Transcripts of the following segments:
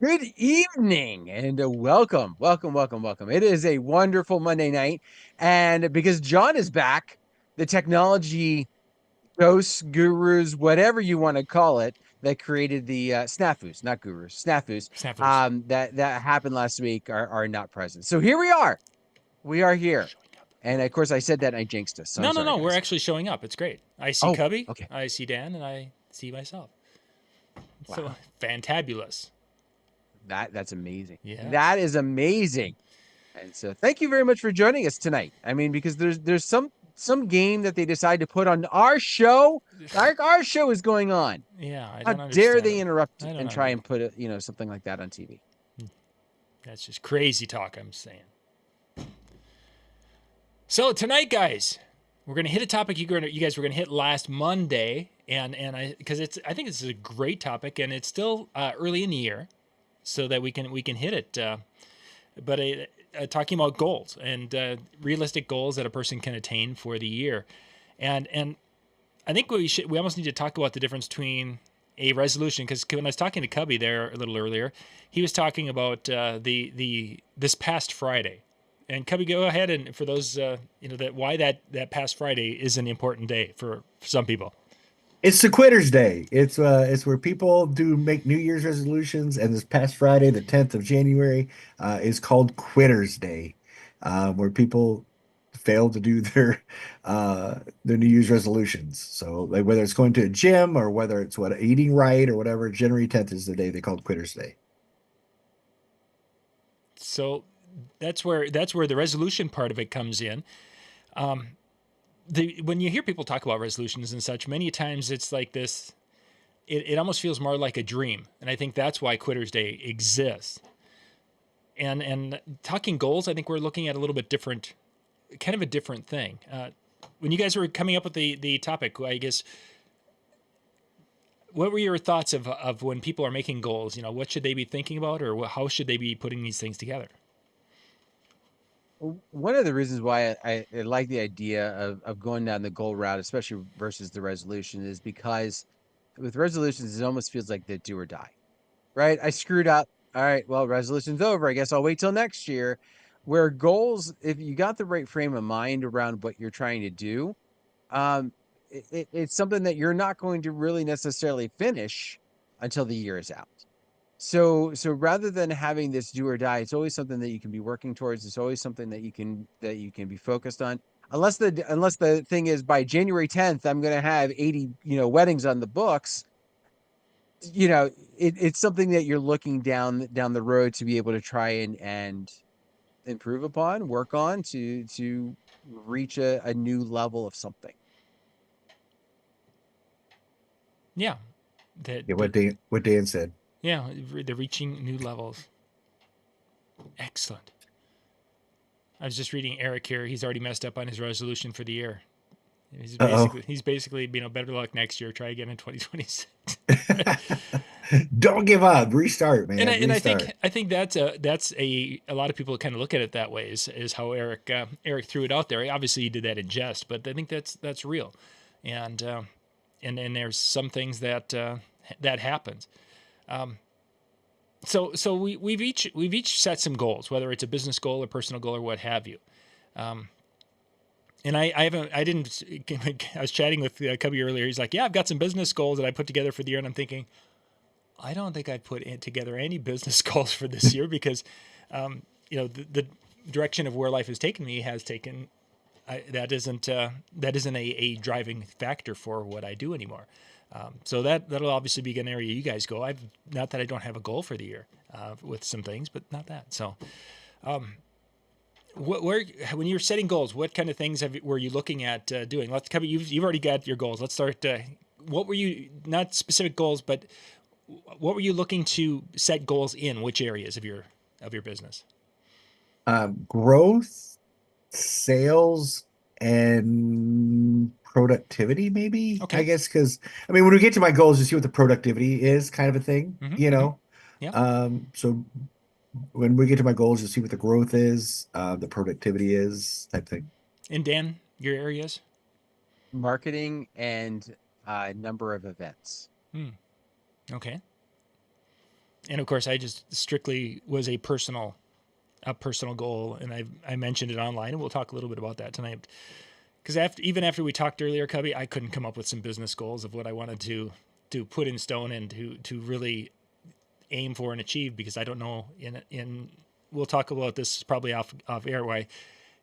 Good evening and welcome. It is a wonderful Monday night. And because John is back, the technology ghosts, gurus, whatever you want to call it, that created the snafus, not gurus, snafus, Snappers. that happened last week are not present. So here we are. We are here. And of course, I said that and I jinxed us. So I'm sorry, No. We're guys. actually showing up. It's great. I see Oh, Cubbie, okay. I see Dan, and I see myself. So Wow. fantabulous. That's amazing. Yes. That is amazing. And so thank you very much for joining us tonight. I mean, because there's some game that they decide to put on our show. Our show is going on. Yeah, I How don't dare understand they it. interrupt I don't and try understand. and put something like that on TV? That's just crazy talk, I'm saying. So tonight, guys, we're gonna hit a topic you guys were gonna hit last Monday, and I because I think this is a great topic, and it's still early in the year, so that we can hit it. But talking about goals and realistic goals that a person can attain for the year, and I think we almost need to talk about the difference between a resolution, because when I was talking to Cubby there a little earlier, he was talking about the this past Friday. And Cubby, go ahead, and for those that why that past Friday is an important day for some people. It's the Quitters Day. It's where people do make New Year's resolutions, and this past Friday, the 10th of January, is called Quitters Day, where people fail to do their New Year's resolutions. So like whether it's going to a gym or whether it's eating right or whatever, January 10th is the day they called Quitters Day. So that's where the resolution part of it comes in. When you hear people talk about resolutions and such, many times it's like this. It almost feels more like a dream, and I think that's why Quitters Day exists. And talking goals, I think we're looking at a little bit different, kind of a different thing. When you guys were coming up with the topic, I guess, what were your thoughts of when people are making goals? What should they be thinking about, or how should they be putting these things together? One of the reasons why I like the idea of going down the goal route, especially versus the resolution, is because with resolutions, it almost feels like the do or die, right? I screwed up. All right, well, resolution's over. I guess I'll wait till next year. Where goals, if you got the right frame of mind around what you're trying to do, um, it's something that you're not going to really necessarily finish until the year is out. So rather than having this do or die, it's always something that you can be working towards. It's always something that you can be focused on. Unless the thing is by January 10th, I'm going to have 80 weddings on the books. It's something that you're looking down the road to be able to try and improve upon, work on to reach a new level of something. Yeah, that Yeah, what Dan said. yeah, they're reaching new levels. Excellent. I was just reading Eric here. He's already messed up on his resolution for the year. He's Uh-oh. basically better luck next year. Try again in 2026. Don't give up. Restart, And man. I Restart. think that's a lot of people kind of look at it that way, is how Eric threw it out there. Obviously, he did that in jest, but I think that's real, and and there's some things that happens. So we've each set some goals, whether it's a business goal or personal goal or what have you. And I didn't. I was chatting with Cubby earlier. He's like, "Yeah, I've got some business goals that I put together for the year," and I'm thinking, I don't think I'd put together any business goals for this year because, the direction of where life has taken me has taken. That isn't a driving factor for what I do anymore. So that'll obviously be an area you guys go. I've not that I don't have a goal for the year with some things, but not that. So, when you're setting goals, what kind of things were you looking at doing? Let's cover. You've already got your goals. Let's start. What were you, not specific goals, but what were you looking to set goals in? Which areas of your business? Growth, sales, and productivity, maybe, I Okay. guess, because I mean, when we get to my goals, you see what the productivity is, kind of a thing, Mm-hmm, you mm-hmm. know. Yeah. So when we get to my goals, you see what the growth is, the productivity is, type thing. And Dan, your areas? Marketing and number of events. Hmm. Okay. And of course, I just strictly was a personal goal, and I mentioned it online, and we'll talk a little bit about that tonight. Because even after we talked earlier, Cubby, I couldn't come up with some business goals of what I wanted to put in stone and to really aim for and achieve, because I don't know in we'll talk about this probably off air, why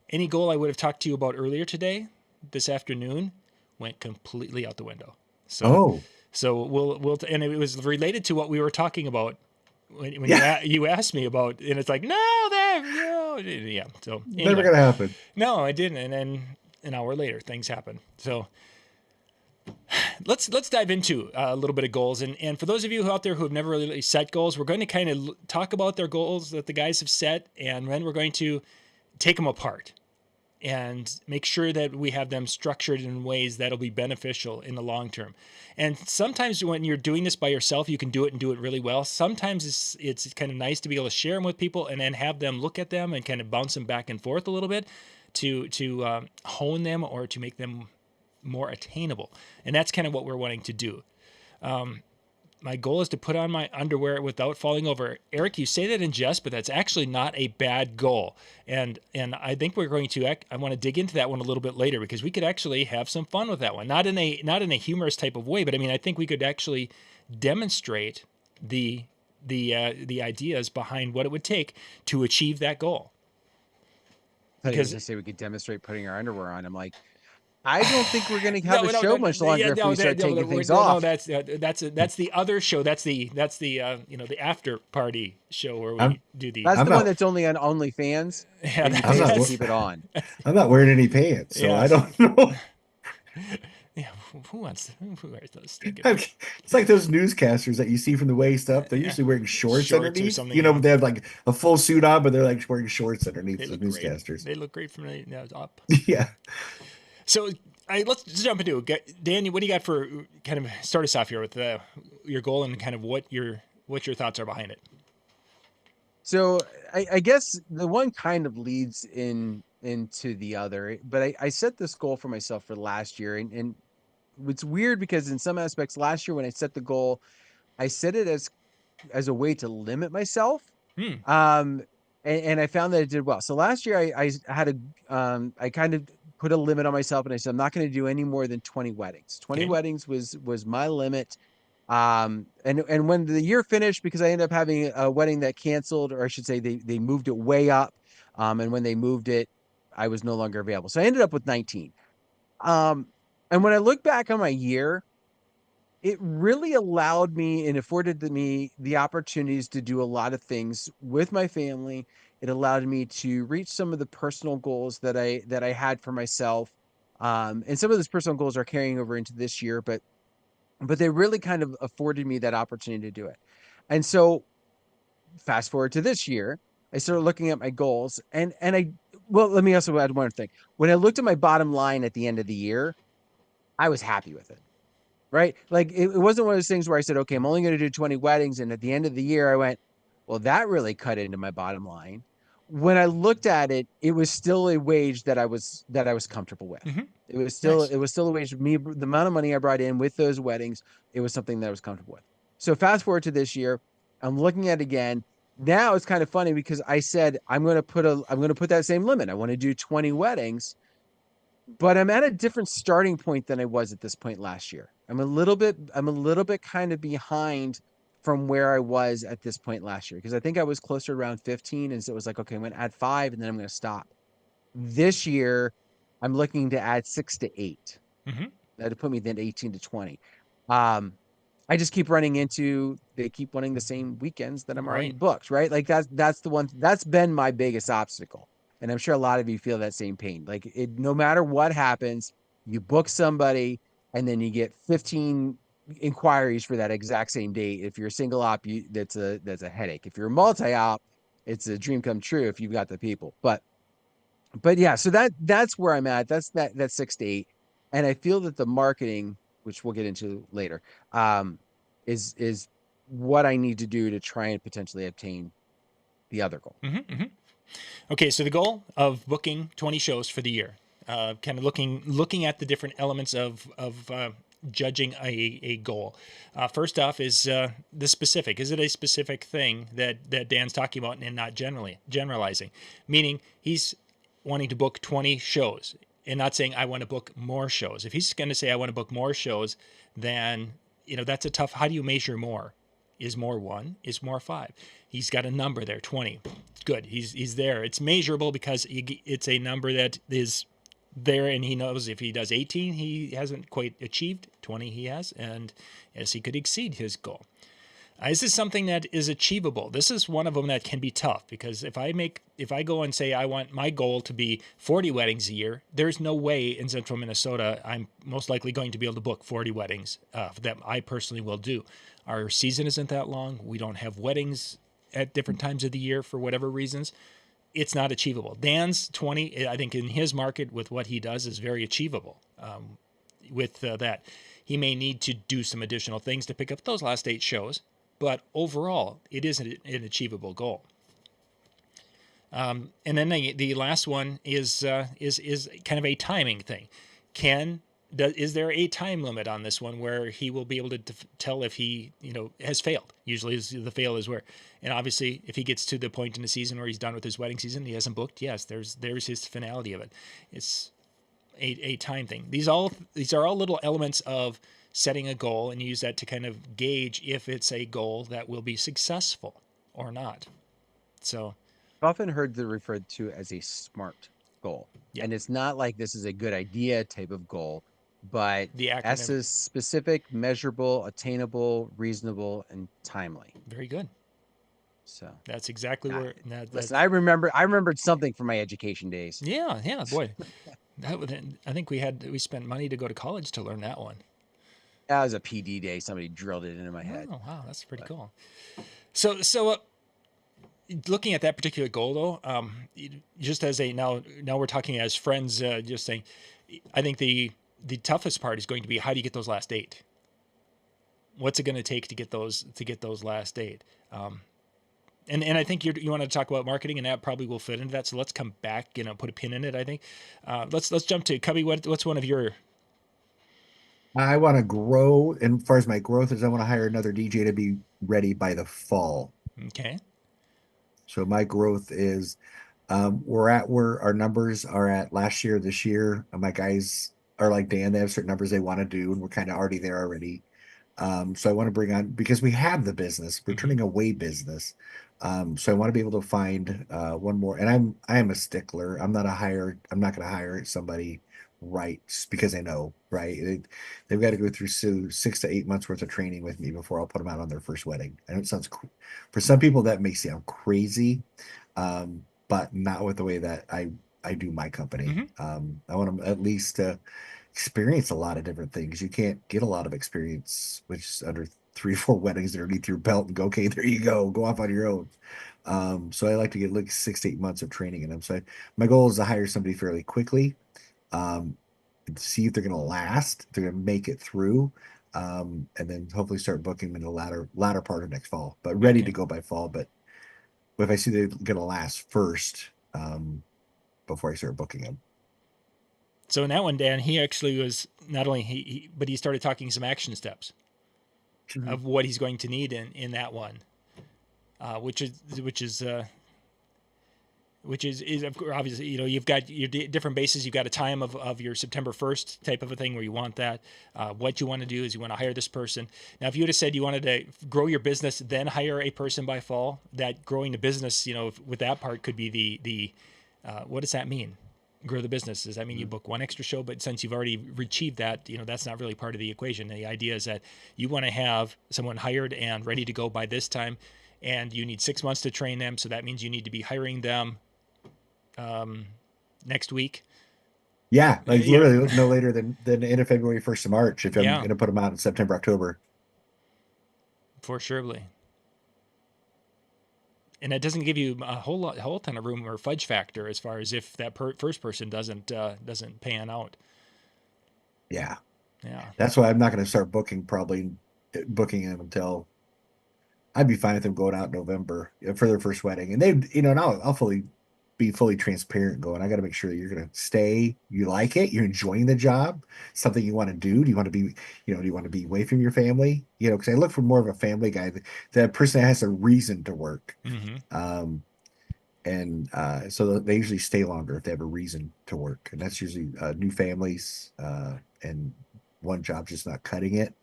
any goal I would have talked to you about earlier today, this afternoon, went completely out the window. So Oh, and it was related to what we were talking about when yeah, you asked me about, and it's like, no, yeah. So never anyway, gonna happen. no, I didn't. And then an hour later, things happen. So let's dive into a little bit of goals. And for those of you out there who have never really set goals, we're going to kind of talk about their goals that the guys have set, and then we're going to take them apart and make sure that we have them structured in ways that'll be beneficial in the long term. And sometimes when you're doing this by yourself, you can do it and do it really well. Sometimes it's kind of nice to be able to share them with people and then have them look at them and kind of bounce them back and forth a little bit to hone them or to make them more attainable. And that's kind of what we're wanting to do. My goal is to put on my underwear without falling over. Eric, you say that in jest, but that's actually not a bad goal. And I think we're going to, I want to dig into that one a little bit later, because we could actually have some fun with that one. Not in a humorous type of way, but I mean, I think we could actually demonstrate the ideas behind what it would take to achieve that goal. Because I say we could demonstrate putting our underwear on. I'm like, I don't think we're going to have a show much longer if we start taking things off. No, that's the other show. That's the the after party show where we do the. That's the one that's only on OnlyFans. Yeah, and you pay us to keep it on. I'm not wearing any pants, so I don't know. Yeah, who wears those? It's like those newscasters that you see from the waist up. They're usually wearing shorts underneath. You know, they have like a full suit on, but they're like wearing shorts underneath the newscasters. They look great from the up. Yeah. So let's jump into it. Dan, what do you got for kind of start us off here with your goal and kind of what your thoughts are behind it? So I guess the one kind of leads into the other, but I set this goal for myself for last year, and it's weird because in some aspects last year when I set the goal, I set it as a way to limit myself. And I found that it did well. So last year I had I kind of put a limit on myself, and I said I'm not going to do any more than 20 weddings. 20 weddings was my limit. And when the year finished, because I ended up having a wedding that canceled, or I should say they moved it way up. And when they moved it, I was no longer available. So I ended up with 19. And when I look back on my year, it really allowed me and afforded me the opportunities to do a lot of things with my family. It allowed me to reach some of the personal goals that I had for myself. And some of those personal goals are carrying over into this year, but they really kind of afforded me that opportunity to do it. And so fast forward to this year, I started looking at my goals, and let me also add one thing. When I looked at my bottom line at the end of the year, I was happy with it. Right? Like it wasn't one of those things where I said, okay, I'm only going to do 20 weddings. And at the end of the year, I went, well, that really cut into my bottom line. When I looked at it, it was still a wage that I was comfortable with. Mm-hmm. It was still a wage. Me, the amount of money I brought in with those weddings, it was something that I was comfortable with. So fast forward to this year, I'm looking at it again. Now it's kind of funny because I said I'm going to put that same limit. I want to do 20 weddings. But I'm at a different starting point than I was at this point last year. I'm a little bit kind of behind from where I was at this point last year, because I think I was closer around 15. And so it was like, okay, I'm going to add 5 and then I'm going to stop. This year, I'm looking to add 6 to 8. Mm-hmm. That'd put me then 18 to 20. I just keep running into, they keep wanting the same weekends that I'm already booked, right? Like that's the one, that's been my biggest obstacle. And I'm sure a lot of you feel that same pain. Like no matter what happens, you book somebody and then you get 15 inquiries for that exact same date. If you're a single op, that's a headache. If you're a multi-op, it's a dream come true if you've got the people. But yeah, so that's where I'm at. That's 6 to 8. And I feel that the marketing, which we'll get into later, is what I need to do to try and potentially obtain the other goal. Mm-hmm, mm-hmm. Okay, so the goal of booking 20 shows for the year, kind of looking at the different elements of judging a goal. First off is the specific. Is it a specific thing that Dan's talking about and not generalizing? Meaning he's wanting to book 20 shows and not saying I want to book more shows. If he's going to say I want to book more shows, then that's a tough. How do you measure more? Is more 1? Is more 5? He's got a number there, 20. Good. He's there. It's measurable because it's a number that is there, and he knows if he does 18, he hasn't quite achieved. 20 he has, and yes, he could exceed his goal. Is this something that is achievable? This is one of them that can be tough, because if I go and say I want my goal to be 40 weddings a year, there's no way in central Minnesota I'm most likely going to be able to book 40 weddings that I personally will do. Our season isn't that long. We don't have weddings at different times of the year for whatever reasons. It's not achievable. Dan's 20, I think in his market with what he does, is very achievable. With that, he may need to do some additional things to pick up those last 8 shows, but overall, it is an achievable goal. And then the last one is kind of a timing thing. Is there a time limit on this one where he will be able to tell if he has failed? Usually the fail is where, and obviously if he gets to the point in the season where he's done with his wedding season, he hasn't booked. Yes, there's his finality of it. It's a time thing. These are all little elements of setting a goal, and you use that to kind of gauge if it's a goal that will be successful or not. So I've often heard it referred to as a SMART goal. Yeah. And it's not like this is a good idea type of goal, but the acronym. S is specific, measurable, attainable, reasonable, and timely. Very good. So that's exactly where. Listen, I remembered something from my education days. Yeah, boy. I think we spent money to go to college to learn that one. That was a PD day. Somebody drilled it into my head. Oh, wow, that's pretty cool. So looking at that particular goal, though, just as now we're talking as friends, just saying, I think the toughest part is going to be how do you get those last 8? What's it going to take to get those last 8? And I think you want to talk about marketing, and that probably will fit into that. So let's come back, put a pin in it. I think let's jump to Cubbie. What's one of your? I want to grow, and as far as my growth is, I want to hire another DJ to be ready by the fall. Okay. So my growth is, we're at where our numbers are at last year, this year. My guys are like Dan; they have certain numbers they want to do, and we're kind of already there already. So I want to bring on, because we have the business, we're turning away business. So I want to be able to find one more, and I am a stickler. I'm not going to hire somebody right just because I know, right? They've got to go through 6 to 8 months worth of training with me before I'll put them out on their first wedding. I know it sounds for some people that may sound crazy, but not with the way that I do my company. I want them at least to experience a lot of different things. You can't get a lot of experience which is under 3 or 4 weddings underneath your belt and go, okay, there you go off on your own. So I like to get like 6 to 8 months of training in them. So my goal is to hire somebody fairly quickly, see if they're going to last, if they're going to make it through, and then hopefully start booking them in the latter part of next fall, but ready to go by fall. But if I see they're going to last first, before I start booking them. So in that one, Dan, he actually was not only but he started talking some action steps of what he's going to need in that one, which is obviously, you've got your different bases. You've got a time of your September 1st type of a thing where you want that. What you want to do is you want to hire this person. Now, if you would have said you wanted to grow your business, then hire a person by fall, that growing the business, with that part could be the what does that mean? Grow the business. Does that mean you book one extra show? But since you've already achieved that, that's not really part of the equation. The idea is that you want to have someone hired and ready to go by this time, and you need 6 months to train them. So that means you need to be hiring them next week. Yeah, like literally no later than the end of February, 1st of March, if I'm going to put them out in September, October. For surely. And it doesn't give you a whole ton of room or fudge factor as far as if that first person doesn't pan out. Yeah. Yeah. That's why I'm not going to start booking them until I'd be fine with them going out in November for their first wedding. And they, and I'll fully be fully transparent, going, I got to make sure that you're going to stay, you like it, you're enjoying the job, something you want to do. Do you want to be, do you want to be away from your family? Because I look for more of a family guy, that person that has a reason to work. Mm-hmm. And so they usually stay longer if they have a reason to work. And that's usually new families, and one job just not cutting it.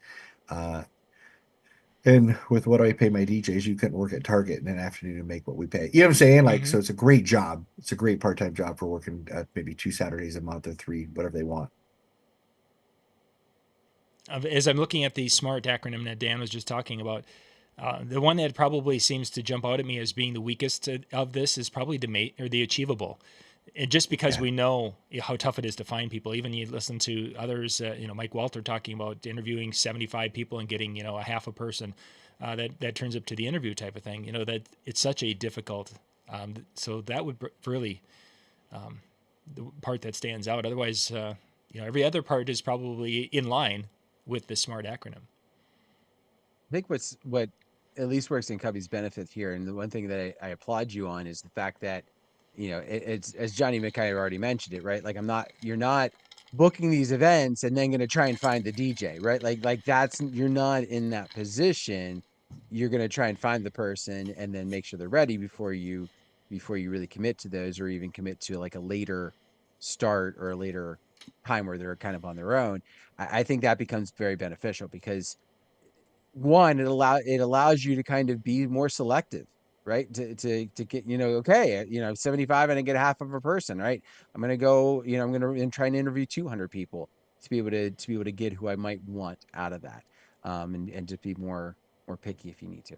And with what I pay my DJs, you couldn't work at Target in an afternoon and make what we pay. You know what I'm saying? Like, Mm-hmm. so it's a great job. It's a great part-time job for working maybe 2 Saturdays a month or 3, whatever they want. As I'm looking at the SMART acronym that Dan was just talking about, the one that probably seems to jump out at me as being the weakest of this is probably the achievable. And just because Yeah. we know how tough it is to find people, even you listen to others, Mike Walter talking about interviewing 75 people and getting, a half a person that turns up to the interview type of thing, that it's such a difficult. So that would really the part that stands out. Otherwise, every other part is probably in line with the SMART acronym. I think what at least works in Cubby's benefit here, and the one thing that I applaud you on is the fact that, it's as Johnny McKay already mentioned it, right? Like you're not booking these events and then going to try and find the DJ, right? Like you're not in that position. You're going to try and find the person and then make sure they're ready before you really commit to those, or even commit to like a later start or a later time where they're kind of on their own. I think that becomes very beneficial because one, it allows you to kind of be more selective, right? To get, okay, 75 and I get half of a person, right? I'm gonna go, I'm gonna try and interview 200 people to be able to get who I might want out of that, and to be more picky if you need to.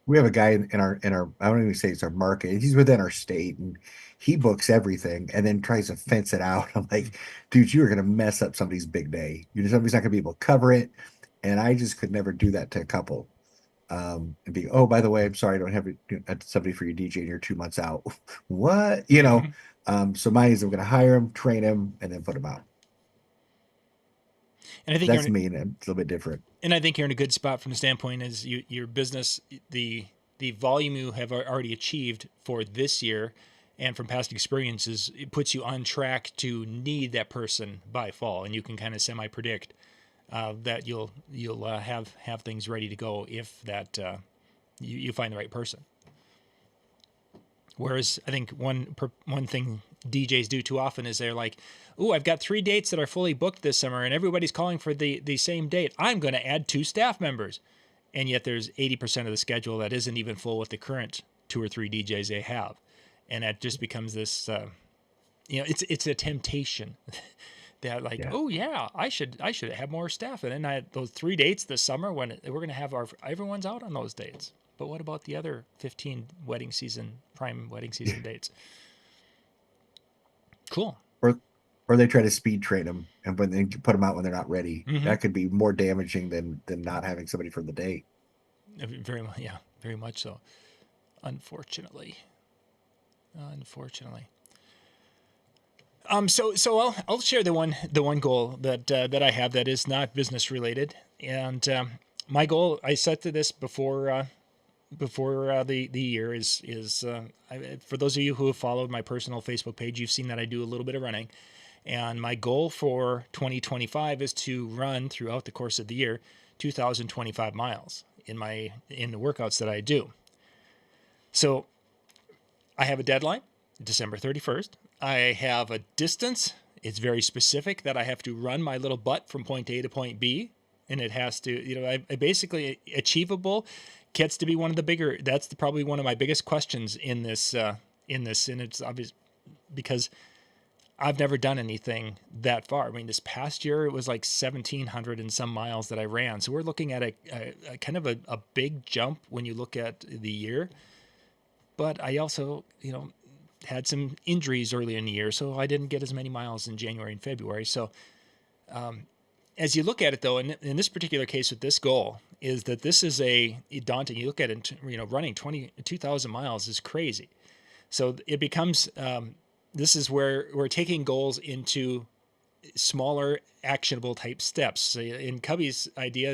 We have a guy in our I don't even say it's our market. He's within our state, and he books everything and then tries to fence it out. I'm like, dude, you are gonna mess up somebody's big day. Somebody's not gonna be able to cover it. And I just could never do that to a couple. And be, oh, by the way, I'm sorry, I don't have somebody for your DJ and you're 2 months out. What? Mm-hmm. So mine is I'm gonna hire him, train him, and then put him out. And I think That's me, and it's a little bit different. and I think you're in a good spot from the standpoint as your business, the volume you have already achieved for this year, and from past experiences, it puts you on track to need that person by fall, and you can kind of semi predict that you'll have things ready to go if that you find the right person. Whereas I think one thing DJs do too often is they're like, "Ooh, I've got 3 dates that are fully booked this summer, and everybody's calling for the same date. I'm going to add 2 staff members," and yet there's 80% of the schedule that isn't even full with the current 2 or 3 DJs they have, and that just becomes this. It's a temptation. That like, Yeah. oh yeah, I should have more staff, and then I had those 3 dates this summer when we're going to have everyone's out on those dates. But what about the other 15 prime wedding season dates? Cool. Or they try to speed train them, and when they put them out when they're not ready, Mm-hmm. that could be more damaging than not having somebody for the day. Very much so. Unfortunately. So I'll share the one goal that I have that is not business related, and my goal I set to this before the year is for those of you who have followed my personal Facebook page, you've seen that I do a little bit of running, and my goal for 2025 is to run throughout the course of the year 2,025 miles in the workouts that I do. So I have a deadline, December 31st. I have a distance. It's very specific that I have to run my little butt from point A to point B, and it has to, I basically achievable gets to be one of the bigger. That's probably one of my biggest questions in this, and it's obvious because I've never done anything that far. I mean, this past year it was like 1,700 and some miles that I ran. So we're looking at a kind of a big jump when you look at the year. But I also, had some injuries early in the year, so I didn't get as many miles in January and February. So as you look at it, though, in this particular case with this goal, is that this is a daunting. You look at it, running 2,000 miles is crazy. So it becomes, this is where we're taking goals into smaller actionable type steps. So in Cubbie's idea,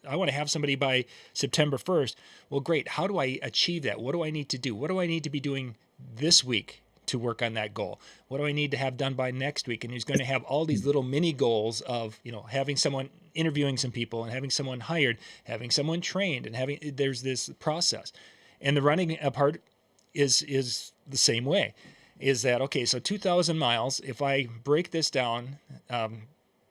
I want to have somebody by September 1st. Well, great. How do I achieve that? What do I need to do? What do I need to be doing this week to work on that goal? What do I need to have done by next week? And he's going to have all these little mini goals of, having someone, interviewing some people and having someone hired, having someone trained, and there's this process. And the running part is the same way. Is that, okay, so 2,000 miles, if I break this down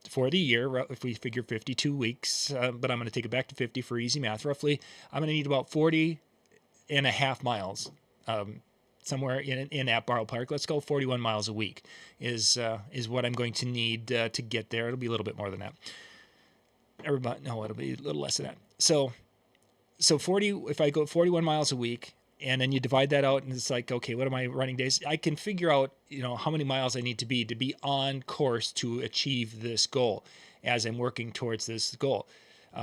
for the year, if we figure 52 weeks, but I'm going to take it back to 50 for easy math, roughly, I'm going to need about 40 and a half miles somewhere in at Barrow Park. Let's go 41 miles a week is what I'm going to need to get there. It'll be a little bit more than that. It'll be a little less than that. So 40, if I go 41 miles a week, and then you divide that out, and it's like, okay, what are my running days? I can figure out, how many miles I need to be on course to achieve this goal as I'm working towards this goal.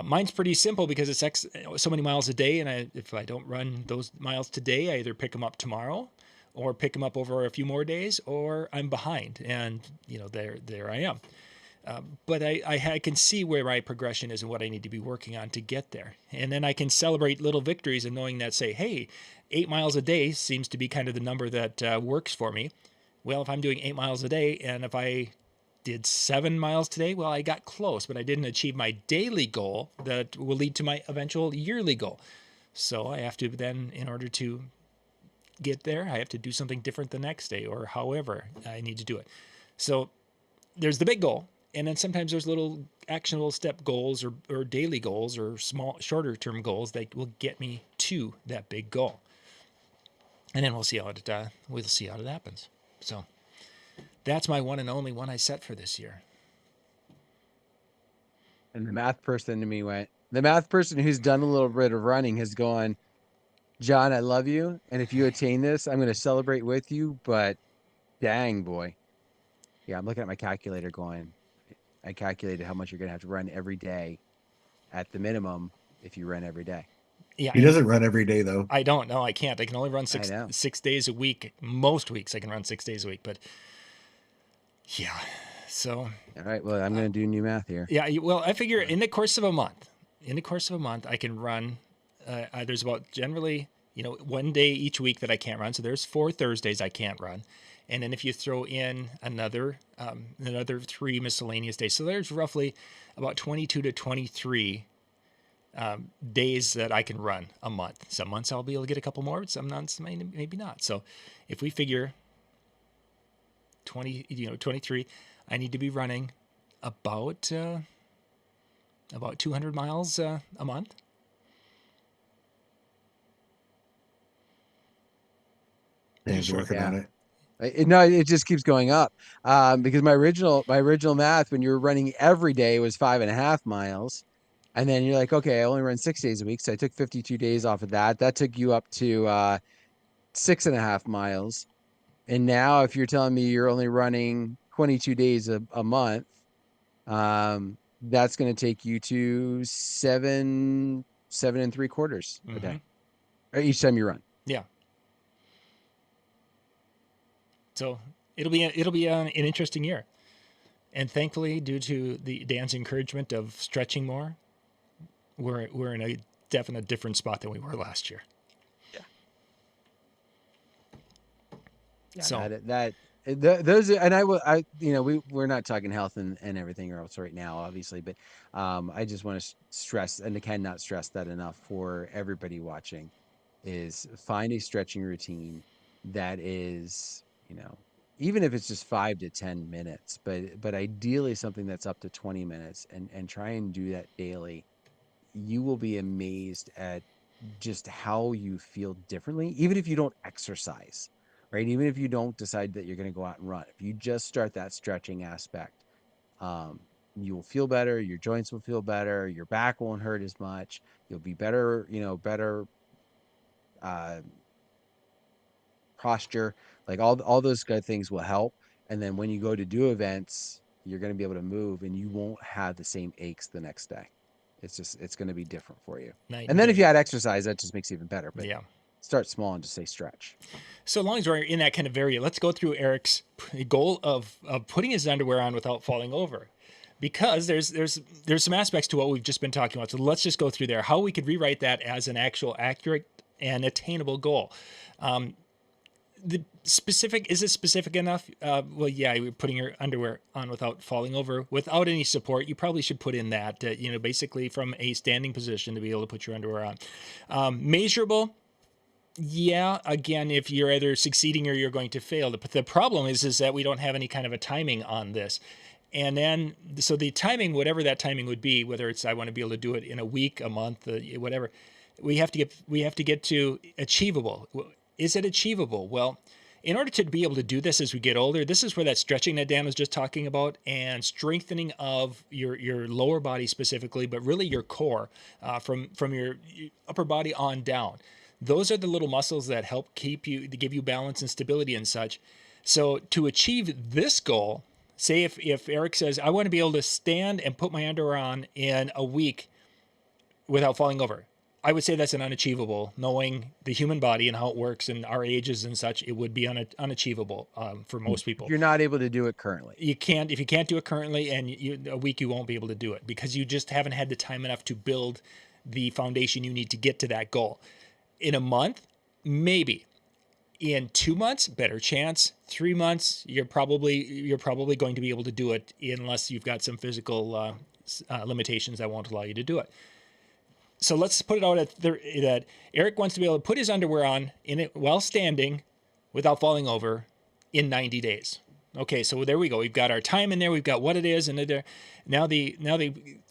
Mine's pretty simple because it's so many miles a day, and if I don't run those miles today, I either pick them up tomorrow, or pick them up over a few more days, or I'm behind, and there I am. But I can see where my progression is and what I need to be working on to get there. And then I can celebrate little victories and knowing that, say, hey, 8 miles a day seems to be kind of the number that works for me. Well, if I'm doing 8 miles a day, and if I did 7 miles today, well, I got close, but I didn't achieve my daily goal that will lead to my eventual yearly goal. So I have to then, in order to get there, I have to do something different the next day, or however I need to do it. So there's the big goal. And then sometimes there's little actionable step goals or daily goals or small, shorter term goals that will get me to that big goal. And then we'll see how it happens. So that's my one and only one I set for this year. And the math person who's done a little bit of running has gone, John, I love you. And if you attain this, I'm going to celebrate with you. But dang, boy. Yeah, I'm looking at my calculator going, I calculated how much you're going to have to run every day at the minimum if you run every day. Yeah, he doesn't run every day, though. I don't know. I can't. I can only run 6 days a week. Most weeks I can run 6 days a week. But yeah, so. All right. Well, I'm going to do new math here. Yeah. Well, I figure in the course of a month, I can run. There's about generally, 1 day each week that I can't run. So there's 4 Thursdays I can't run. And then if you throw in another 3 miscellaneous days, so there's roughly about 22 to 23 days that I can run a month. Some months I'll be able to get a couple more, but some months maybe not. So if we figure 23, I need to be running about 200 miles a month. He's working on it. No, it just keeps going up because my original math when you were running every day was 5.5 miles, and then you're like, okay, I only run 6 days a week, so I took 52 days off of that. That took you up to 6.5 miles, and now if you're telling me you're only running 22 days a month, that's going to take you to 7 7.75 a day, each time you run. Yeah. So it'll be an interesting year, and thankfully, due to Dan's encouragement of stretching more, we're in a definite different spot than we were last year. Yeah. So those and we're not talking health and everything else right now, obviously, but I just want to stress, and I cannot stress that enough for everybody watching, is find a stretching routine that is, even if it's just 5 to 10 minutes, but ideally something that's up to 20 minutes, and try and do that daily. You will be amazed at just how you feel differently, even if you don't exercise, right? Even if you don't decide that you're going to go out and run, if you just start that stretching aspect, you will feel better. Your joints will feel better. Your back won't hurt as much. You'll be better, better posture, like all those good things will help. And then when you go to do events, you're going to be able to move, and you won't have the same aches the next day. It's going to be different for you. And then if you add exercise, that just makes it even better. But yeah, start small and just say stretch. So long as we're in that kind of area, let's go through Eric's goal of putting his underwear on without falling over, because there's some aspects to what we've just been talking about. So let's just go through there, how we could rewrite that as an actual accurate and attainable goal. the specific, is it specific enough? Well, yeah, you're putting your underwear on without falling over, without any support. You probably should put in that, basically from a standing position to be able to put your underwear on. Measurable. Yeah, again, if you're either succeeding or you're going to fail. The problem is that we don't have any kind of a timing on this. And then, so the timing, whatever that timing would be, whether it's I want to be able to do it in a week, a month, whatever, we have to get to achievable. Is it achievable? Well, in order to be able to do this as we get older, this is where that stretching that Dan was just talking about, and strengthening of your lower body specifically, but really your core, from your upper body on down. Those are the little muscles that help keep you, to give you balance and stability and such. So to achieve this goal, say if Eric says, I want to be able to stand and put my underwear on in a week without falling over, I would say that's an unachievable. Knowing the human body and how it works and our ages and such, it would be unachievable for most people. You're not able to do it currently. You can't, if you can't do it currently, and a week you won't be able to do it because you just haven't had the time enough to build the foundation you need to get to that goal. In a month, maybe. In 2 months, better chance. 3 months, you're probably going to be able to do it, unless you've got some physical limitations that won't allow you to do it. So let's put it out that Eric wants to be able to put his underwear on in it while standing, without falling over, in 90 days. Okay, so there we go. We've got our time in there. We've got what it is, and there.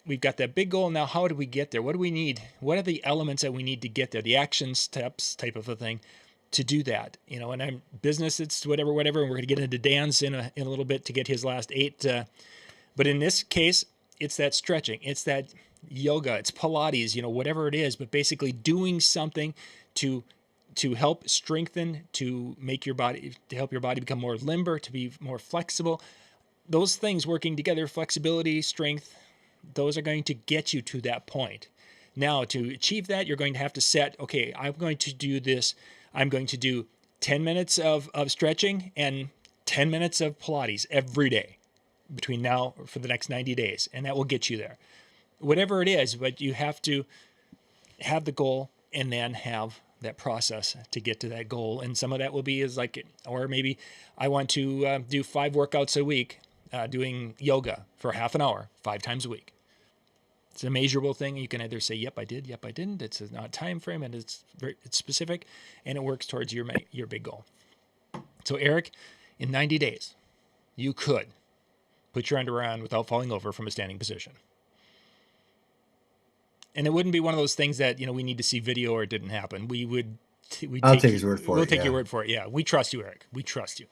We've got that big goal. Now, how do we get there? What do we need? What are the elements that we need to get there? The action steps type of a thing to do that. And I'm business. It's whatever. And we're going to get into Dan's in a little bit to get his last 8. But in this case, it's that stretching. It's that yoga. It's Pilates. Whatever it is. But basically, doing something to help strengthen, to help your body become more limber, to be more flexible. Those things working together, flexibility, strength, those are going to get you to that point. Now, to achieve that, you're going to have to set, okay, I'm going to do this. I'm going to do 10 minutes of stretching and 10 minutes of Pilates every day between now for the next 90 days. And that will get you there. Whatever it is, but you have to have the goal and then have that process to get to that goal. And some of that will be or maybe I want to do 5 workouts a week, doing yoga for half an hour, 5 times a week. It's a measurable thing. You can either say, yep, I did. Yep, I didn't. It's not a time frame, and it's specific, and it works towards your big goal. So Eric, in 90 days, you could put your underwear on without falling over from a standing position. And it wouldn't be one of those things that, we need to see video or it didn't happen. I'll take his word for it. We'll take your word for it. Yeah. We trust you, Eric. We trust you.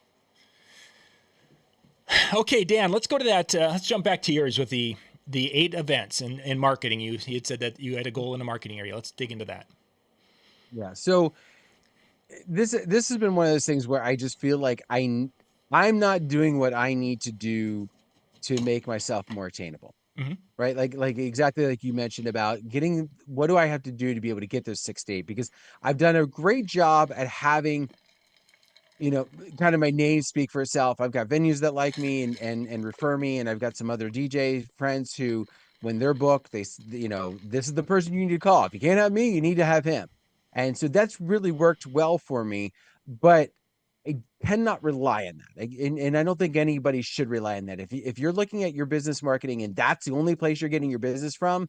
Okay, Dan, let's go to that. Let's jump back to yours with the 8 events in marketing. You had said that you had a goal in the marketing area. Let's dig into that. Yeah. So this has been one of those things where I just feel like I'm not doing what I need to do to make myself more attainable. Mm-hmm. Right? Like exactly like you mentioned about what do I have to do to be able to get those 6 to 8? Because I've done a great job at having, kind of my name speak for itself. I've got venues that like me and refer me. And I've got some other DJ friends who, when they're booked, this is the person you need to call. If you can't have me, you need to have him. And so that's really worked well for me, but I cannot rely on that. And I don't think anybody should rely on that. If you're looking at your business marketing and that's the only place you're getting your business from,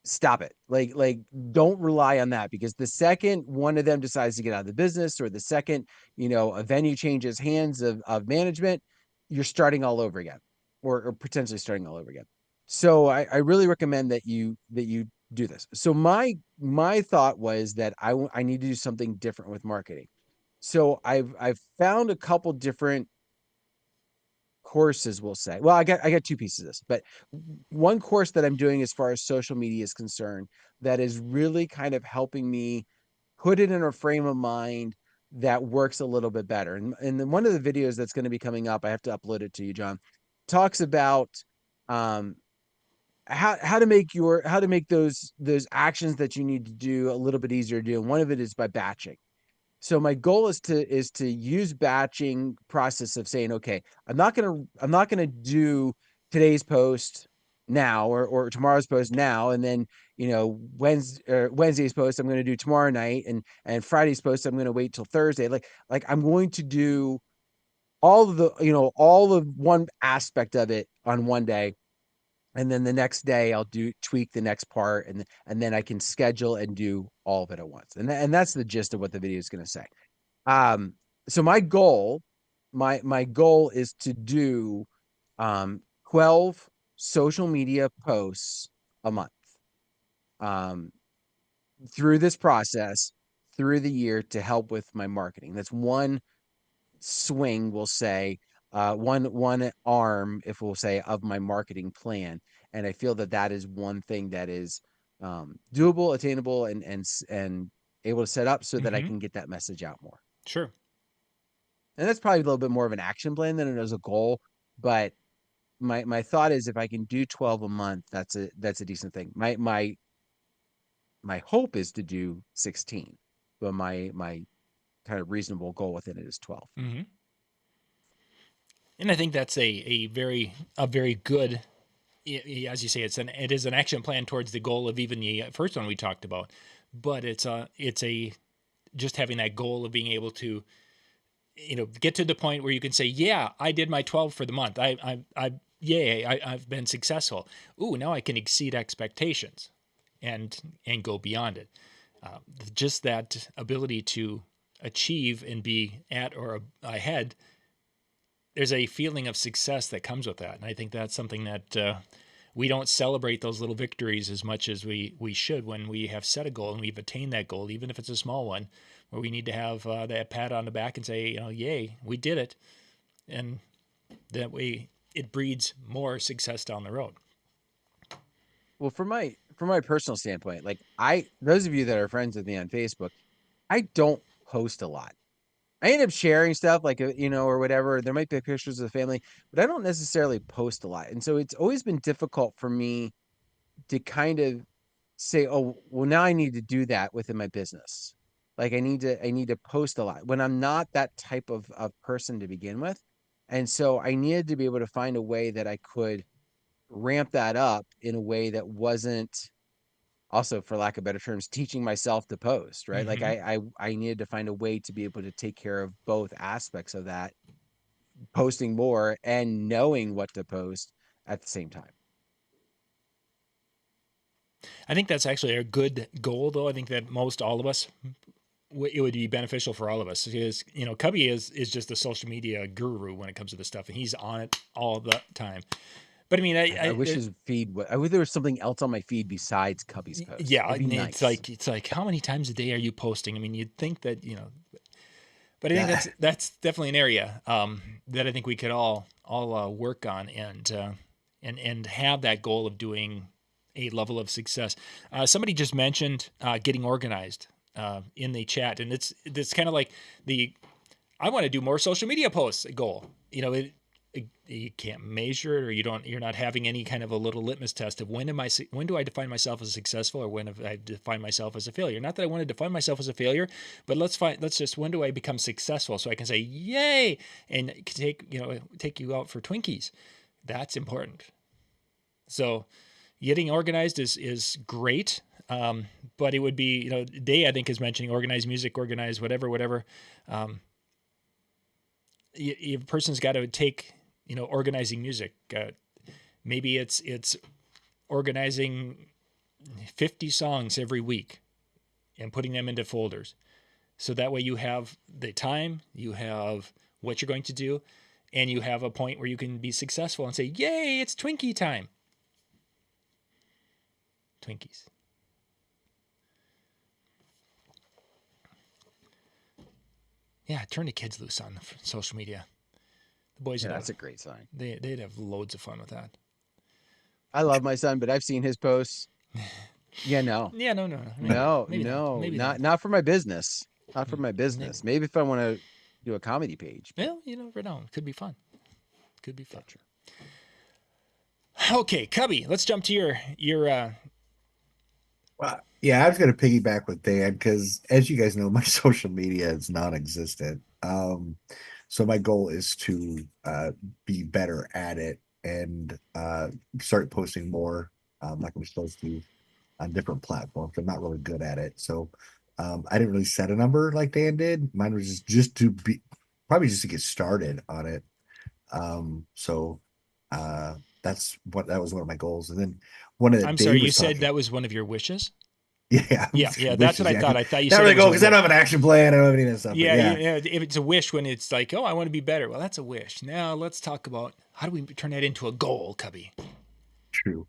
stop it. Like don't rely on that, because the second one of them decides to get out of the business, or the second, a venue changes hands of management, you're starting all over again, or potentially starting all over again. So I really recommend that you do this. So my thought was that I need to do something different with marketing. So I've found a couple different courses, we'll say. Well, I got 2 pieces of this, but one course that I'm doing as far as social media is concerned that is really kind of helping me put it in a frame of mind that works a little bit better. And then one of the videos that's going to be coming up, I have to upload it to you, John, talks about how to make those actions that you need to do a little bit easier to do. And one of it is by batching. So my goal is to use batching process of saying, okay, I'm not gonna do today's post now, or tomorrow's post now, and then Wednesday's post I'm going to do tomorrow night, and Friday's post I'm going to wait till Thursday. Like I'm going to do all of one aspect of it on one day, and then the next day I'll tweak the next part, and then I can schedule and do all of it at once. And that's the gist of what the video is going to say. Um, so my goal is to do 12 social media posts a month, um, through this process, through the year, to help with my marketing. That's one swing, we'll say, one arm, if we'll say, of my marketing plan. And I feel that that is one thing that is doable, attainable, and able to set up so that I Mm-hmm. can get that message out more. Sure. And that's probably a little bit more of an action plan than it is a goal. But my thought is, if I can do 12 a month, that's a decent thing. My hope is to do 16, but my kind of reasonable goal within it is 12. Mm-hmm. And I think that's a very good, as you say, it is an action plan towards the goal of even the first one we talked about. But it's a just having that goal of being able to, get to the point where you can say, yeah, I did my 12 for the month. I've been successful. Ooh, now I can exceed expectations and go beyond it. Just that ability to achieve and be at or ahead, there's a feeling of success that comes with that. And I think that's something that we don't celebrate those little victories as much as we should when we have set a goal and we've attained that goal, even if it's a small one, where we need to have that pat on the back and say, yay, we did it. And that way it breeds more success down the road. Well, from my personal standpoint, like, those of you that are friends with me on Facebook, I don't post a lot. I end up sharing stuff, like, or whatever. There might be pictures of the family, but I don't necessarily post a lot. And so it's always been difficult for me to kind of say, oh, well, now I need to do that within my business. Like, I need to post a lot when I'm not that type of person to begin with. And so I needed to be able to find a way that I could ramp that up in a way that wasn't, also, for lack of better terms, teaching myself to post, right? Like, Mm-hmm. I needed to find a way to be able to take care of both aspects of that, posting more and knowing what to post at the same time. I think that's actually a good goal, though. I think that most all of us, it would be beneficial for all of us, because Cubbie is just a social media guru when it comes to this stuff, and he's on it all the time. But I mean, I wish his feed. I wish there was something else on my feed besides Cubbie's posts. yeah, It'd be it's nice. like how many times a day are you posting? I mean, you'd think that but I think Yeah. that's definitely an area that I think we could all work on and have that goal of doing a level of success. Somebody just mentioned getting organized in the chat, and it's kind of like I want to do more social media posts goal. You can't measure it, or you're not having any kind of a little litmus test of when do I define myself as successful, or when have I defined myself as a failure. Not that I want to define myself as a failure, but let's just, when do I become successful, so I can say yay and take you out for Twinkies. That's important. So getting organized is great. But it would be, Day, I think, is mentioning organized music, organized whatever. A person's got to take, organizing music. Maybe it's organizing 50 songs every week and putting them into folders. So that way you have the time, you have what you're going to do, and you have a point where you can be successful and say, yay, it's Twinkie time. Twinkies. Yeah, turn the kids loose on social media. The boys, Yeah, that's a great sign. they'd have loads of fun with that. I love my son, but I've seen his posts. Yeah, no, Yeah, no. Maybe not for my business. Not for my Maybe. business. Maybe if I want to do a comedy page. Well, you never know. It could be fun. Gotcha. Okay, Cubbie, let's jump to your Well, yeah, I was going to piggyback with Dan because, as you guys know, my social media is non-existent. So my goal is to be better at it and start posting more, like I'm supposed to, on different platforms. I'm not really good at it. So I didn't really set a number like Dan did. Mine was just to be, probably just to get started on it. So that was one of my goals. And then one that I'm sorry, Dave you was said talking. that was one of your wishes? Yeah, Yeah, yeah, that's what wishes. I Yeah, thought. I thought you not said really it was goal a because I don't wish. have an action plan. I don't have any of that stuff. But Yeah, yeah, yeah, if it's a wish when it's like, oh, I want to be better. Well, that's a wish. Now let's talk about how do we turn that into a goal, Cubby? true.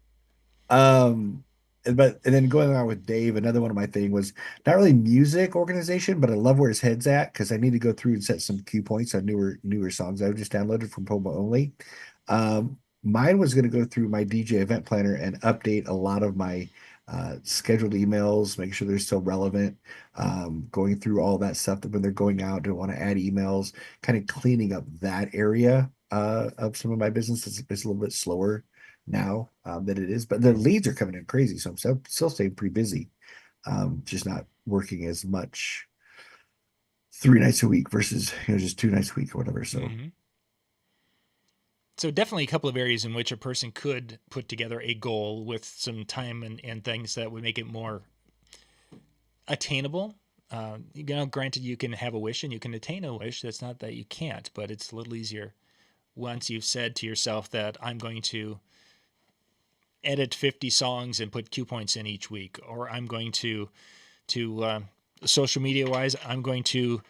Um, and then going on with Dave, another one of my thing was not really music organization, but I love where his head's at because I need to go through and set some cue points on newer songs I've just downloaded from Promo Only. Mine was going to go through my DJ event planner and update a lot of my scheduled emails, make sure they're still relevant. Going through all that stuff that when they're going out, don't want to add emails, kind of cleaning up that area of some of my business. It's a little bit slower now than it is, but the leads are coming in crazy. So I'm still staying pretty busy, just not working as much 3 nights a week versus just 2 nights a week or whatever. So Mm-hmm. So definitely a couple of areas in which a person could put together a goal with some time and things that would make it more attainable. Granted, you can have a wish and you can attain a wish. That's not that you can't, but it's a little easier once you've said to yourself that I'm going to edit 50 songs and put cue points in each week, or I'm going to social media wise, I'm going to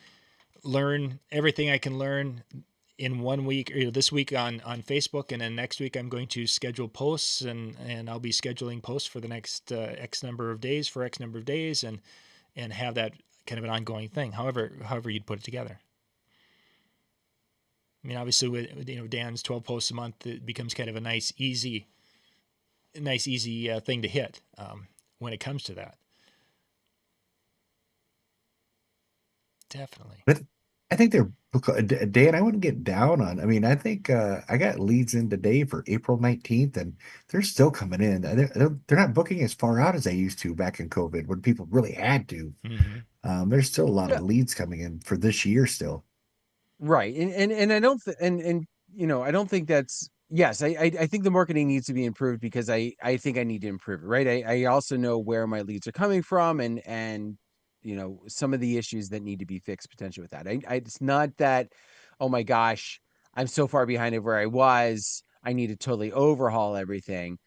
learn everything I can learn in 1 week, or this week on Facebook, and then next week I'm going to schedule posts, and I'll be scheduling posts for the next X number of days for X number of days, and have that kind of an ongoing thing. However you'd put it together. I mean, obviously, with Dan's 12 posts a month, it becomes kind of a nice easy thing to hit when it comes to that. Definitely. but I think they're Dan, I wouldn't get down on. I mean, I think I got leads in today for April 19th, and they're still coming in. They're not booking as far out as they used to back in COVID when people really had to. Mm-hmm. There's still a lot Yeah, of leads coming in for this year still. right. And I don't and I don't think that's yes, I think the marketing needs to be improved because I think I need to improve it, right? I also know where my leads are coming from and some of the issues that need to be fixed potentially with that. It's not that, oh my gosh, I'm so far behind of where I was. I need to totally overhaul everything.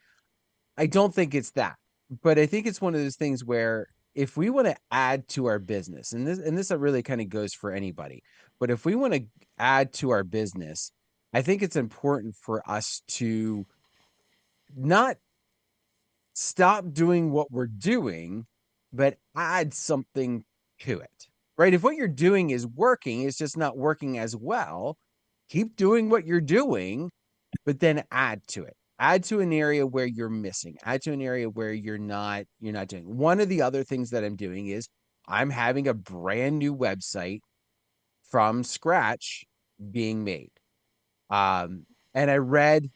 I don't think it's that, but I think it's one of those things where if we want to add to our business, and this really kind of goes for anybody, but if we want to add to our business, I think it's important for us to not stop doing what we're doing, but add something to it. Right? If what you're doing is working, it's just not working as well, keep doing what you're doing but then add to it. Add to an area where you're missing. Add to an area where you're not doing. One of the other things that I'm doing is I'm having a brand new website from scratch being made. And I read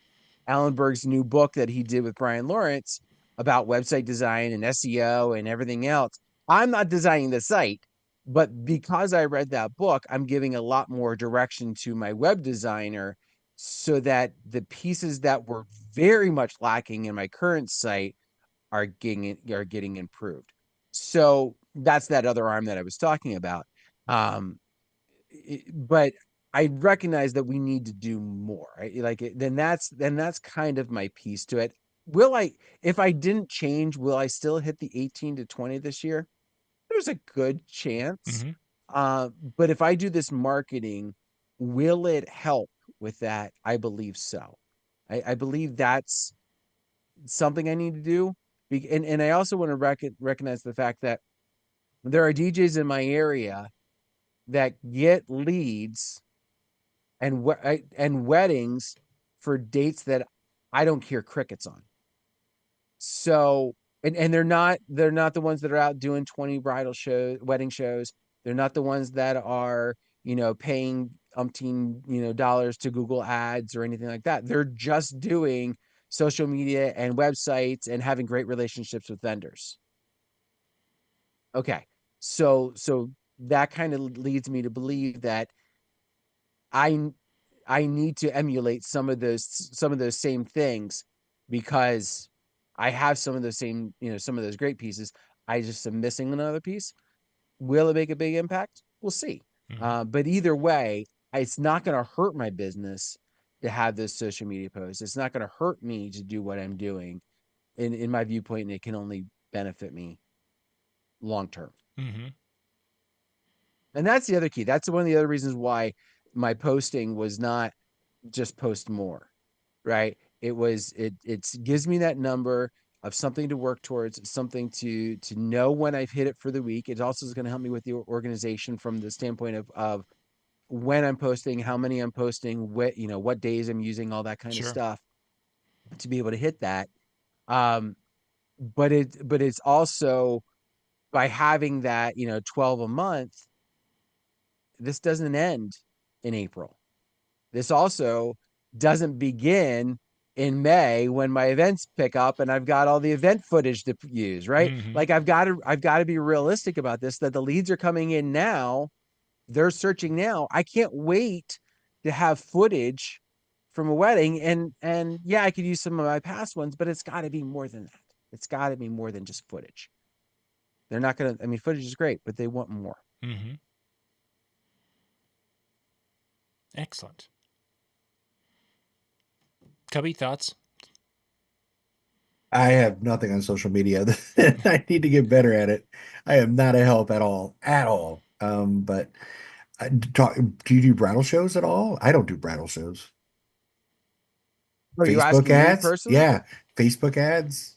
Alan Berg's new book that he did with Brian Lawrence about website design and SEO and everything else. I'm not designing the site, but because I read that book, I'm giving a lot more direction to my web designer so that the pieces that were very much lacking in my current site are getting improved. So that's that other arm that I was talking about. Um, but I recognize that we need to do more. Right? Then that's kind of my piece to it. Will I, if I didn't change, will I still hit the 18 to 20 this year? There's a good chance. Mm-hmm. But if I do this marketing, will it help with that? I believe so. I believe that's something I need to do. And I also want to recognize the fact that there are DJs in my area that get leads and weddings for dates that I don't hear crickets on. So and they're not the ones that are out doing 20 wedding shows. They're not the ones that are, paying umpteen, dollars to Google ads or anything like that. They're just doing social media and websites and having great relationships with vendors. Okay. So that kind of leads me to believe that I I need to emulate some of those same things because I have some of those same, some of those great pieces. I just am missing another piece. Will it make a big impact? We'll see. Mm-hmm. But either way, it's not going to hurt my business to have this social media post. It's not going to hurt me to do what I'm doing in my viewpoint, and it can only benefit me long term. Mm-hmm. And that's the other key. That's one of the other reasons why my posting was not just post more, right? It gives me that number of something to work towards, something to know when I've hit it for the week. It also is going to help me with the organization from the standpoint of when I'm posting, how many I'm posting, what days I'm using, all that kind of Sure. stuff to be able to hit that. Um, but it's also by having that, 12 a month, this doesn't end in April. This also doesn't begin in May when my events pick up and I've got all the event footage to use, right? Mm-hmm. Like I've got to be realistic about this, that the leads are coming in now, they're searching now. I can't wait to have footage from a wedding, and yeah, I could use some of my past ones, but it's got to be more than that. It's got to be more than just footage. They're not going to, I mean, footage is great, but they want more. Mm-hmm. Excellent. Cubbie, thoughts? I have nothing on social media. I need to get better at it. I am not a help at all, at all. But do you do bridal shows at all? I don't do bridal shows. Are you Facebook asking me ads? personally? Yeah, Facebook ads.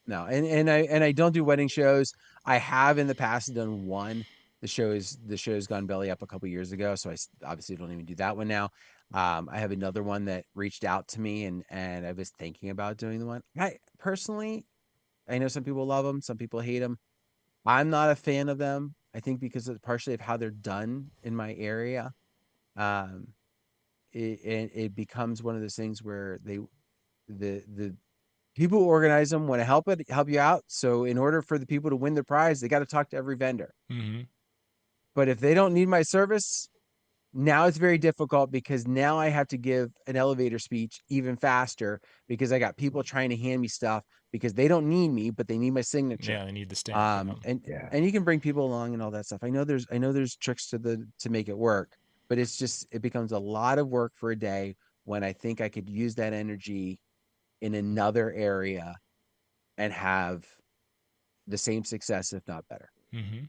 No, and I don't do wedding shows. I have in the past done one. The show's gone belly up a couple years ago, so obviously don't even do that one now. I have another one that reached out to me, and I was thinking about doing the one. I personally, I know some people love them, some people hate them. I'm not a fan of them. I think because of partially of how they're done in my area. Um, it becomes one of those things where the people who organize them want to help you out. So in order for the people to win the prize, they got to talk to every vendor. Mm-hmm. But if they don't need my service, now it's very difficult because now I have to give an elevator speech even faster because I got people trying to hand me stuff because they don't need me, but they need my signature. Yeah, they need the stamp. Um, and Yeah. and you can bring people along and all that stuff. I know there's tricks to make it work, but it becomes a lot of work for a day when I think I could use that energy in another area and have the same success, if not better. Mm-hmm.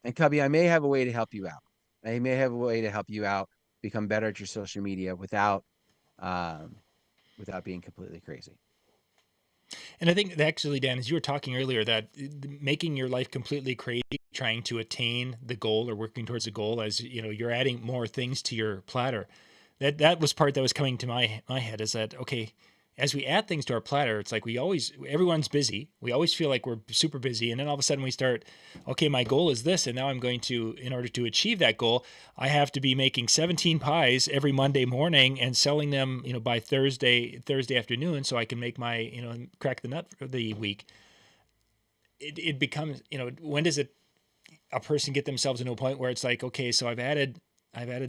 And Cubby, I may have a way to help you out. I may have a way to help you out become better at your social media um, without being completely crazy. And I think that actually, Dan, as you were talking earlier, that making your life completely crazy, trying to attain the goal or working towards a goal, as you know, you're adding more things to your platter. That was part that was coming to my head, is that okay? As we add things to our platter, it's like everyone's busy. We always feel like we're super busy, and then all of a sudden we start, okay, my goal is this, and now I'm going to, in order to achieve that goal, I have to be making 17 pies every Monday morning and selling them, by Thursday afternoon, so I can make my, crack the nut for the week. It becomes, when does a person get themselves into a point where it's like, okay, so I've added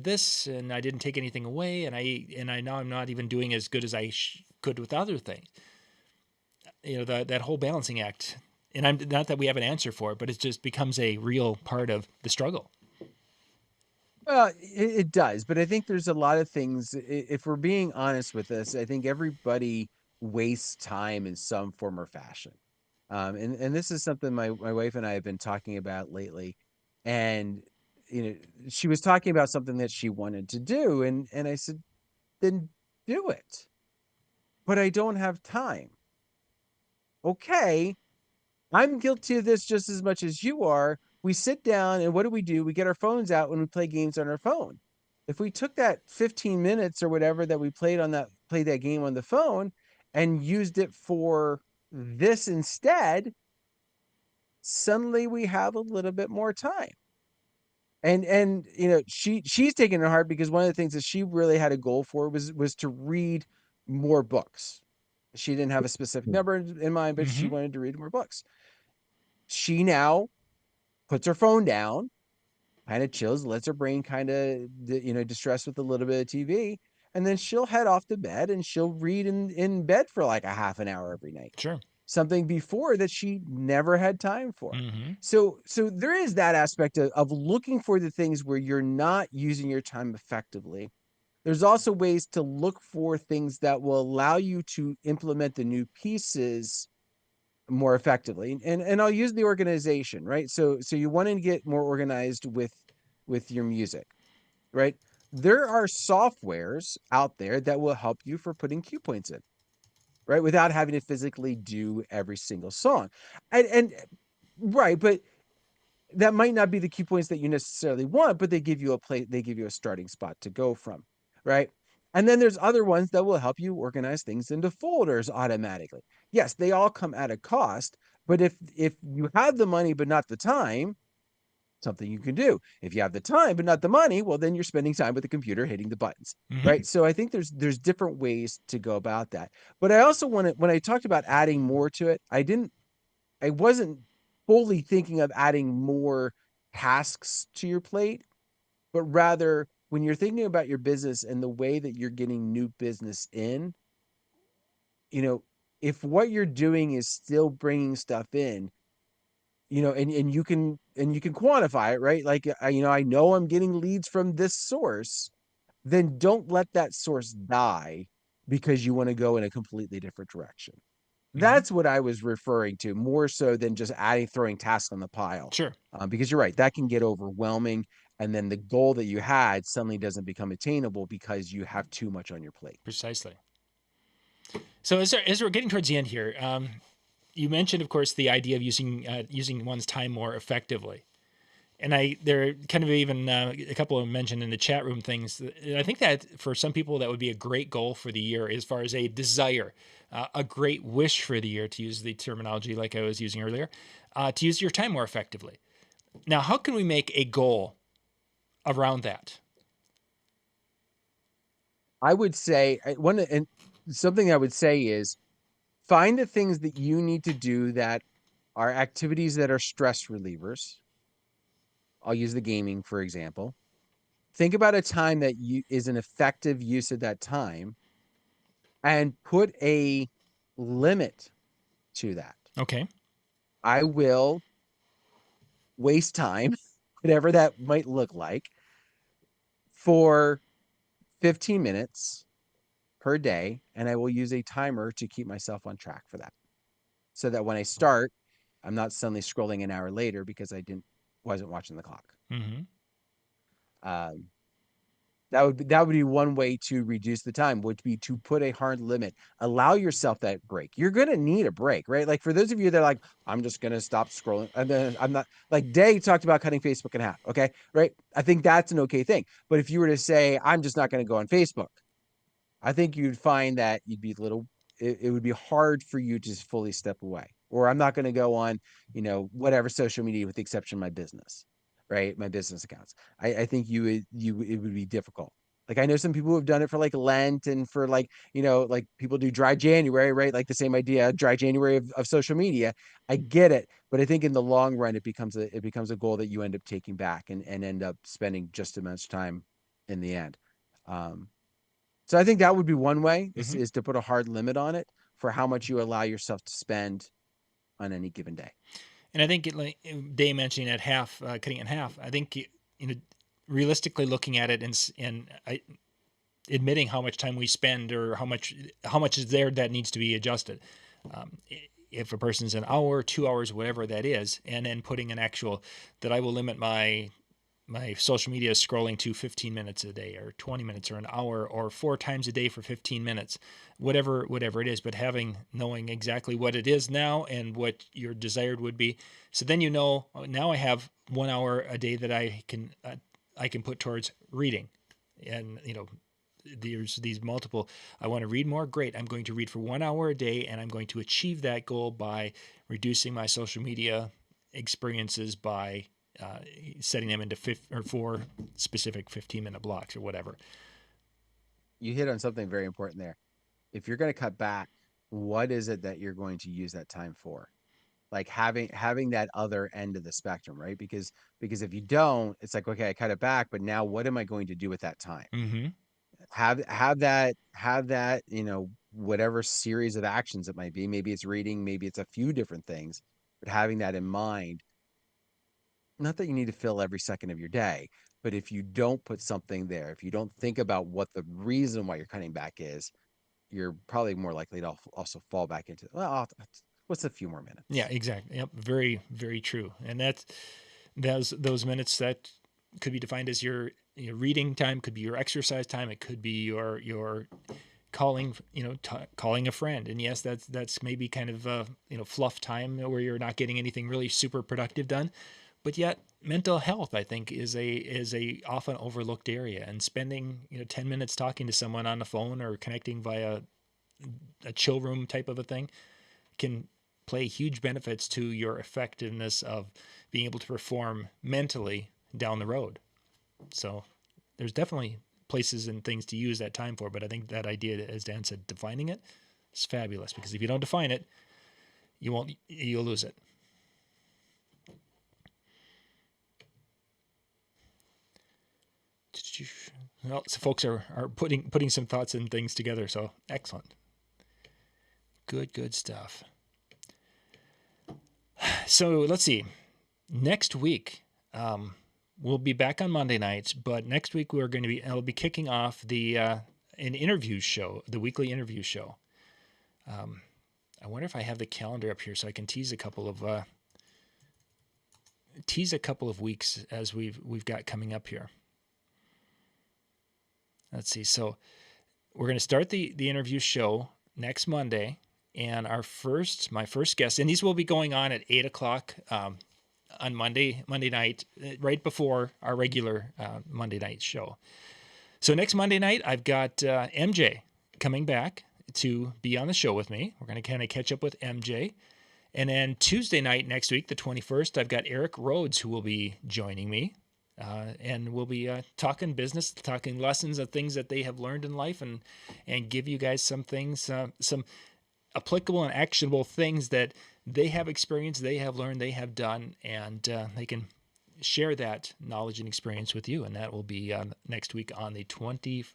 this and I didn't take anything away, and I now I'm not even doing as good as I could with other things. That whole balancing act. And I'm not that we have an answer for it, but it just becomes a real part of the struggle. Well, it does, but I think there's a lot of things. If we're being honest with this, I think everybody wastes time in some form or fashion. And this is something my wife and I have been talking about lately. And she was talking about something that she wanted to do, and I said, then do it. But I don't have time. Okay, I'm guilty of this just as much as you are. We sit down and what do? We get our phones out when we play games on our phone. If we took that 15 minutes or whatever that we played that game on the phone and used it for this instead, suddenly we have a little bit more time. And she's taking it hard because one of the things that she really had a goal for was to read more books. She didn't have a specific number in mind, but she Mm-hmm. wanted to read more books. She now puts her phone down kind of chills, lets her brain kind of, distress with a little bit of TV. And then she'll head off to bed and she'll read in bed for like a half an hour every night. Sure. Something before that she never had time for. Mm-hmm. So there is that aspect of looking for the things where you're not using your time effectively. There's also ways to look for things that will allow you to implement the new pieces more effectively. And I'll use the organization, right? So you want to get more organized with your music, right? There are softwares out there that will help you for putting cue points in, right? Without having to physically do every single song. And right, but that might not be the key points that you necessarily want, but they give you a starting spot to go from, right? And then there's other ones that will help you organize things into folders automatically. Yes, they all come at a cost, but if you have the money but not the time, something you can do. If you have the time but not the money, well then you're spending time with the computer hitting the buttons, Mm-hmm. right? So I think there's different ways to go about that. But I also want to, when I talked about adding more to it, I wasn't fully thinking of adding more tasks to your plate, but rather when you're thinking about your business and the way that you're getting new business in, you know, if what you're doing is still bringing stuff in, and you can quantify it, right? Like, I know I'm getting leads from this source, then don't let that source die because you want to go in a completely different direction. Mm-hmm. That's what I was referring to, more so than just throwing tasks on the pile. Sure. Because you're right, that can get overwhelming. And then the goal that you had suddenly doesn't become attainable because you have too much on your plate. Precisely. So as we're getting towards the end here, you mentioned, of course, the idea of using one's time more effectively. And there are kind of even a couple of mentioned in the chat room things. I think that for some people that would be a great goal for the year, as far as a desire, a great wish for the year, to use the terminology like I was using earlier, to use your time more effectively. Now, how can we make a goal around that? I would say and something I would say is find the things that you need to do that are activities that are stress relievers. I'll use the gaming, for example. Think about a time that is an effective use of that time and put a limit to that. Okay. I will waste time, whatever that might look like, for 15 minutes per day. And I will use a timer to keep myself on track for that. So that when I start, I'm not suddenly scrolling an hour later because wasn't watching the clock. Mm-hmm. Um, that would be one way to reduce the time, would be to put a hard limit. Allow yourself that break. You're gonna need a break, right? Like for those of you that are like, I'm just gonna stop scrolling, and then I'm not, like Day talked about cutting Facebook in half. Okay, right? I think that's an okay thing. But if you were to say, I'm just not gonna go on Facebook, I think you'd find that it would be hard for you to fully step away. Or I'm not going to go on, whatever social media with the exception of my business, right? My business accounts. I think it would be difficult. Like I know some people who have done it for like Lent and for like, like people do dry January, right? Like the same idea, dry January of social media. I get it. But I think in the long run, it becomes a goal that you end up taking back and end up spending just as much time in the end. Um, so I think that would be one way is, Mm-hmm. is to put a hard limit on it for how much you allow yourself to spend on any given day. And I think, like Day mentioning at half, cutting it in half. I think realistically looking at it and admitting how much time we spend or how much is there that needs to be adjusted. Um, if a person's an hour, 2 hours, whatever that is, and then putting an actual that I will limit my social media scrolling to 15 minutes a day or 20 minutes or an hour or 4 times a day for 15 minutes, whatever it is, but knowing exactly what it is now and what your desired would be. So then, now I have 1 hour a day that I can put towards reading. And, there's these multiple, I want to read more. Great. I'm going to read for 1 hour a day, and I'm going to achieve that goal by reducing my social media experiences by setting them into 4 specific 15-minute blocks or whatever. You hit on something very important there. If you're going to cut back, what is it that you're going to use that time for? like having that other end of the spectrum, right? Because if you don't, it's like, okay, I cut it back, but now what am I going to do with that time? Mm-hmm. Have that, whatever series of actions it might be. Maybe it's reading, maybe it's a few different things, but having that in mind, not that you need to fill every second of your day, but if you don't put something there, if you don't think about what the reason why you're cutting back is, you're probably more likely to also fall back into, well, what's a few more Yeah, minutes? exactly. Yep. Very, very true. And those minutes that could be defined as your reading time, could be your exercise time, it could be your calling, calling a friend. And yes, that's maybe kind of fluff time where you're not getting anything really super productive done. But yet mental health, I think, is a often overlooked area, and spending 10 minutes talking to someone on the phone or connecting via a chill room type of a thing can play huge benefits to your effectiveness of being able to perform mentally down the road. So there's definitely places and things to use that time for, but I think that idea, as Dan said, defining it is fabulous, because if you don't define it, you'll lose it. Well, so folks are putting some thoughts and things together, so excellent. Good stuff. So let's see. Next week, we'll be back on Monday nights, but next week I'll be kicking off an interview show, the weekly interview show. I wonder if I have the calendar up here so I can tease a couple of weeks as we've got coming up here. Let's see. So we're going to start the interview show next Monday, and my first guest, and these will be going on at 8:00 on Monday night, right before our regular Monday night show. So next Monday night, I've got MJ coming back to be on the show with me. We're going to kind of catch up with MJ. And then Tuesday night next week, the 21st, I've got Eric Rhodes, who will be joining me. And we'll be talking business, talking lessons of things that they have learned in life, and give you guys some things, some applicable and actionable things that they have experienced, they have learned, they have done, and they can share that knowledge and experience with you. And that will be next week on the 20th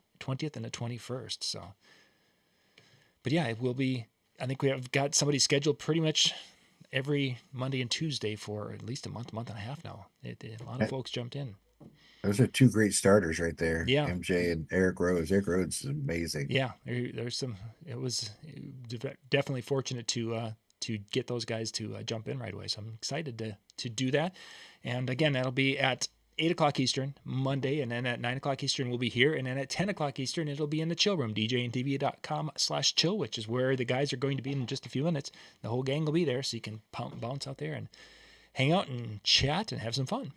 and the 21st. So, but yeah, it will be, I think we have got somebody scheduled pretty much every Monday and Tuesday for at least a month and a half now. A lot of folks jumped in. Those are two great starters right there. Yeah. MJ and Eric Rhodes. Eric Rhodes is amazing. Yeah, there's some. It was definitely fortunate to get those guys to jump in right away. So I'm excited to do that. And again, that'll be at 8:00 Eastern Monday, and then at 9:00 Eastern we'll be here, and then at 10:00 Eastern it'll be in the chill room, DJNTV.com/chill, which is where the guys are going to be in just a few minutes. The whole gang will be there, so you can bounce out there and hang out and chat and have some fun.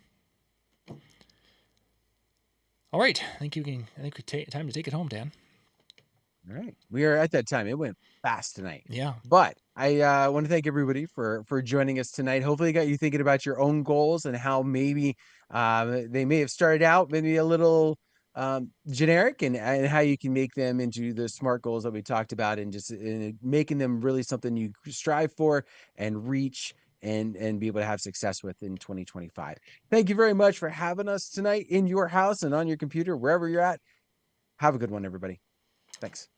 All right, I think we take time to take it home, Dan. All right, we are at that time. It went fast tonight. Yeah, but I want to thank everybody for joining us tonight. Hopefully, it got you thinking about your own goals and how maybe they may have started out maybe a little generic, and how you can make them into the SMART goals that we talked about, and just making them really something you strive for and reach, and be able to have success with in 2025. Thank you very much for having us tonight in your house and on your computer, wherever you're at. Have a good one, everybody. Thanks.